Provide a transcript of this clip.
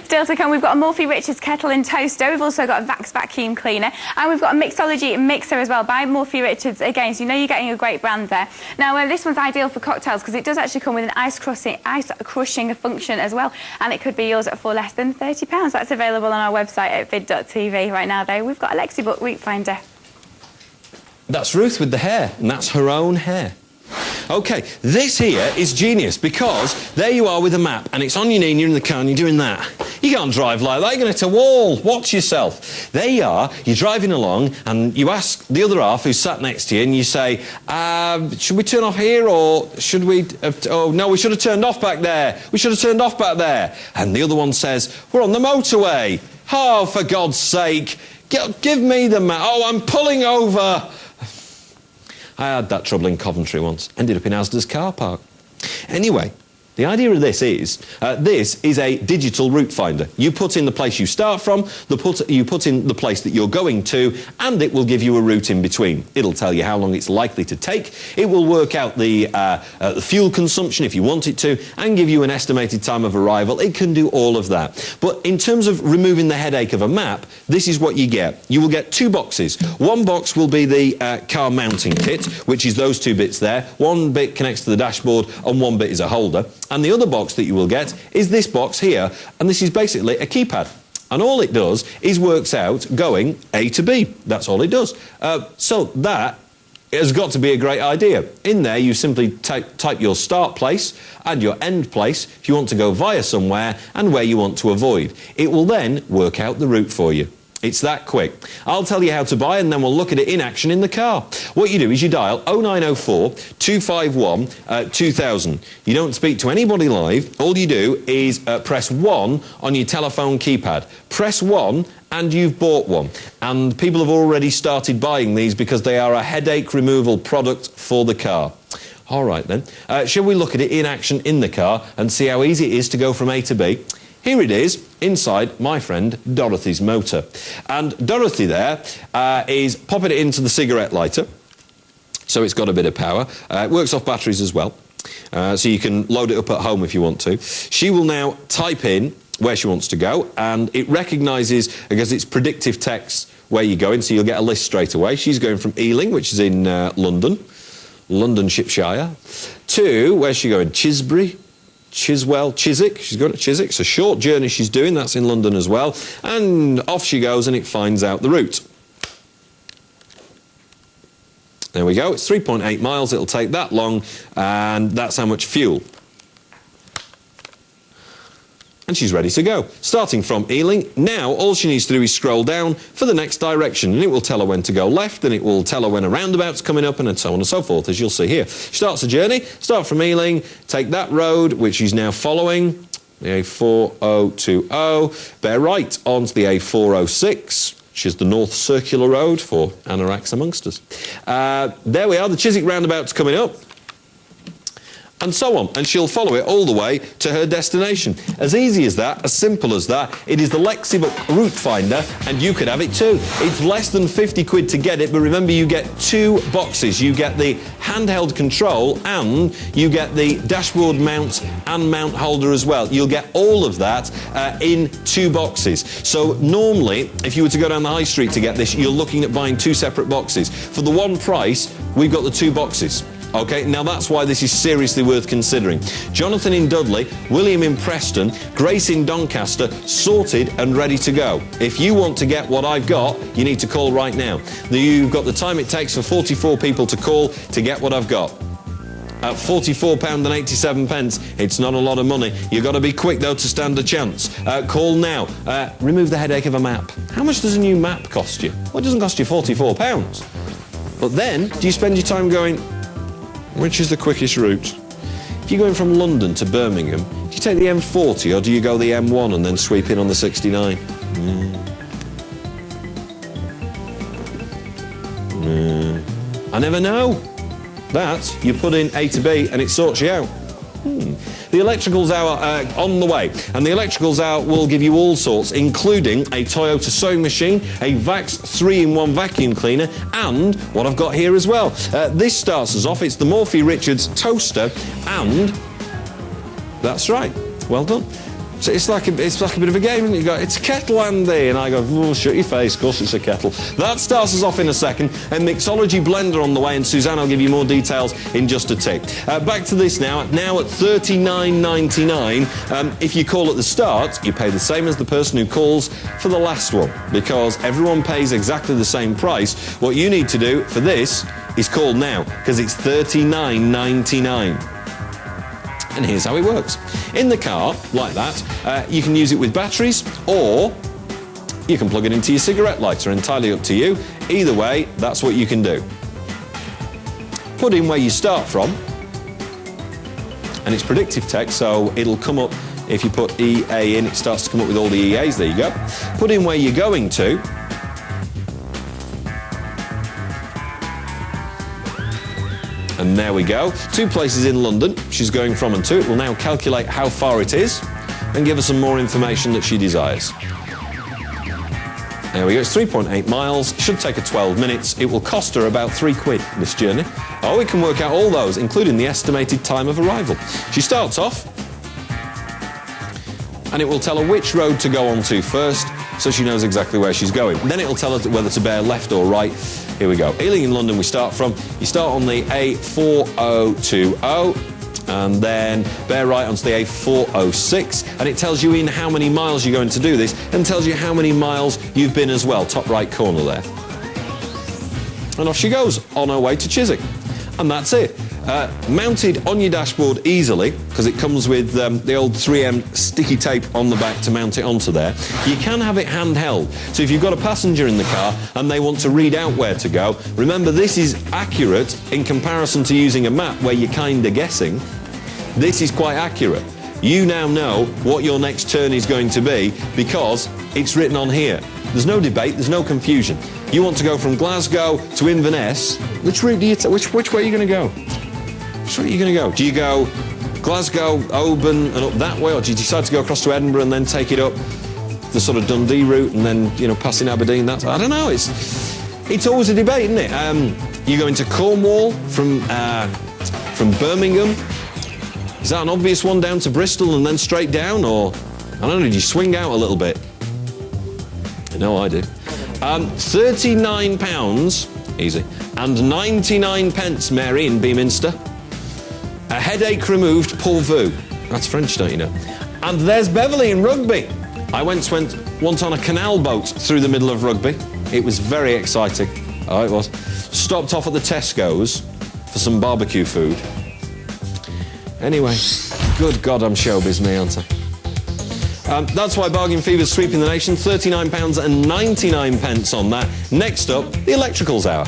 Still to come, we've got a Morphy Richards kettle and toaster. We've also got a Vax vacuum cleaner. And we've got a mixology mixer as well by Morphy Richards. Again, so you know you're getting a great brand there. Now, this one's ideal for cocktails because it does actually come with an ice crushing function as well. And it could be yours for less than £30. That's available on our website at vid.tv. Right now, though, we've got a Lexibook Route Finder. That's Ruth with the hair, and that's her own hair. OK, this here is genius because there you are with a map and it's on your knee and you're in the car and you're doing that. You can't drive like that, you're going to hit a wall. Watch yourself. There you are, you're driving along and you ask the other half who's sat next to you and you say, should we turn off here or should we... oh, no, we should have turned off back there. We should have turned off back there. And the other one says, we're on the motorway. Oh, for God's sake, give me the map. Oh, I'm pulling over. I had that trouble in Coventry once. Ended up in Asda's car park. Anyway, the idea of this is a digital route finder. You put in the place you start from, you put in the place that you're going to, and it will give you a route in between. It'll tell you how long it's likely to take. It will work out the fuel consumption if you want it to, and give you an estimated time of arrival. It can do all of that. But in terms of removing the headache of a map, this is what you get. You will get two boxes. One box will be the car mounting kit, which is those two bits there. One bit connects to the dashboard, and one bit is a holder. And the other box that you will get is this box here, and this is basically a keypad. And all it does is works out going A to B. That's all it does. So that has got to be a great idea. In there, you simply type your start place and your end place if you want to go via somewhere and where you want to avoid. It will then work out the route for you. It's that quick. I'll tell you how to buy and then we'll look at it in action in the car. What you do is you dial 0904 251 2000. You don't speak to anybody live. All you do is press 1 on your telephone keypad. Press 1 and you've bought one. And people have already started buying these because they are a headache removal product for the car. All right then. Shall we look at it in action in the car and see how easy it is to go from A to B? Here it is, inside my friend Dorothy's motor. And Dorothy there is popping it into the cigarette lighter. So it's got a bit of power. It works off batteries as well. So you can load it up at home if you want to. She will now type in where she wants to go, and it recognises, because it's predictive text, where you're going, so you'll get a list straight away. She's going from Ealing, which is in London, Shropshire, to, where's she going? Chisbury? Chiswell, Chiswick. She's going to Chiswick. It's a short journey she's doing. That's in London as well. And off she goes and it finds out the route. There we go. It's 3.8 miles. It'll take that long. And that's how much fuel. And she's ready to go. Starting from Ealing, now all she needs to do is scroll down for the next direction, and it will tell her when to go left, and it will tell her when a roundabout's coming up, and so on and so forth, as you'll see here. She starts the journey, start from Ealing, take that road, which she's now following, the A4020, bear right onto the A406, which is the North Circular Road for anoraks amongst us. There we are, the Chiswick roundabout's coming up. And so on, and she'll follow it all the way to her destination. As easy as that, as simple as that. It is the Lexibook Route Finder, and you could have it too. It's less than 50 quid to get it, but remember you get two boxes. You get the handheld control and you get the dashboard mount and mount holder as well. You'll get all of that in two boxes. So normally, if you were to go down the high street to get this, you're looking at buying two separate boxes. For the one price, we've got the two boxes. OK, now that's why this is seriously worth considering. Jonathan in Dudley, William in Preston, Grace in Doncaster, sorted and ready to go. If you want to get what I've got, you need to call right now. You've got the time it takes for 44 people to call to get what I've got. At £44.87, it's not a lot of money. You've got to be quick, though, to stand a chance. Call now. Remove the headache of a map. How much does a new map cost you? Well, it doesn't cost you £44. But then, do you spend your time going, which is the quickest route? If you're going from London to Birmingham, do you take the M40 or do you go the M1 and then sweep in on the 69? I never know. That, you put in A to B and it sorts you out. The Electricals Hour on the way, and the Electricals Hour will give you all sorts, including a Toyota sewing machine, a Vax 3-in-1 vacuum cleaner, and what I've got here as well. This starts us off. It's the Morphy Richards toaster, and that's right. Well done. So it's like a bit of a game, isn't it? You go, it's a kettle, Andy, and I go, oh, shut your face, of course it's a kettle. That starts us off in a second. A mixology blender on the way, and Suzanne will give you more details in just a tick. Back to this now at $39.99. If you call at the start, you pay the same as the person who calls for the last one, because everyone pays exactly the same price. What you need to do for this is call now, because it's $39.99. And here's how it works. In the car, like that, you can use it with batteries, or you can plug it into your cigarette lighter, entirely up to you. Either way, that's what you can do. Put in where you start from, and it's predictive text, so it'll come up, if you put EA in, it starts to come up with all the EAs, there you go. Put in where you're going to, and there we go. 2 places in London she's going from and to. It will now calculate how far it is and give her some more information that she desires. There we go, it's 3.8 miles, should take her 12 minutes. It will cost her about £3, this journey. Oh, we can work out all those, including the estimated time of arrival. She starts off, and it will tell her which road to go on to first, so she knows exactly where she's going. Then it will tell her whether to bear left or right. Here we go. Ealing in London we start from. You start on the A4020, and then bear right onto the A406, and it tells you in how many miles you're going to do this, and tells you how many miles you've been as well, top right corner there. And off she goes, on her way to Chiswick. And that's it. Mounted on your dashboard easily, because it comes with the old 3M sticky tape on the back to mount it onto there. You can have it handheld, so if you've got a passenger in the car and they want to read out where to go, remember this is accurate in comparison to using a map where you're kind of guessing. This is quite accurate. You now know what your next turn is going to be because it's written on here. There's no debate, there's no confusion. You want to go from Glasgow to Inverness, which route do you which way are you going to go? Which way are you going to go? Do you go Glasgow, Oban and up that way, or do you decide to go across to Edinburgh and then take it up the sort of Dundee route and then, you know, passing Aberdeen? I don't know, it's always a debate, isn't it? You go into Cornwall from Birmingham. Is that an obvious one down to Bristol and then straight down, or I don't know, did you swing out a little bit? No, I did. £39, easy, and 99 pence, Mary, in Beaminster. A headache removed, pourvu. That's French, don't you know? And there's Beverly in Rugby. I once went on a canal boat through the middle of Rugby. It was very exciting. Oh, it was. Stopped off at the Tesco's for some barbecue food. Anyway, good God, I'm showbiz me, aren't I? That's why Bargain Fever's sweeping the nation. £39.99 on that. Next up, the Electricals Hour.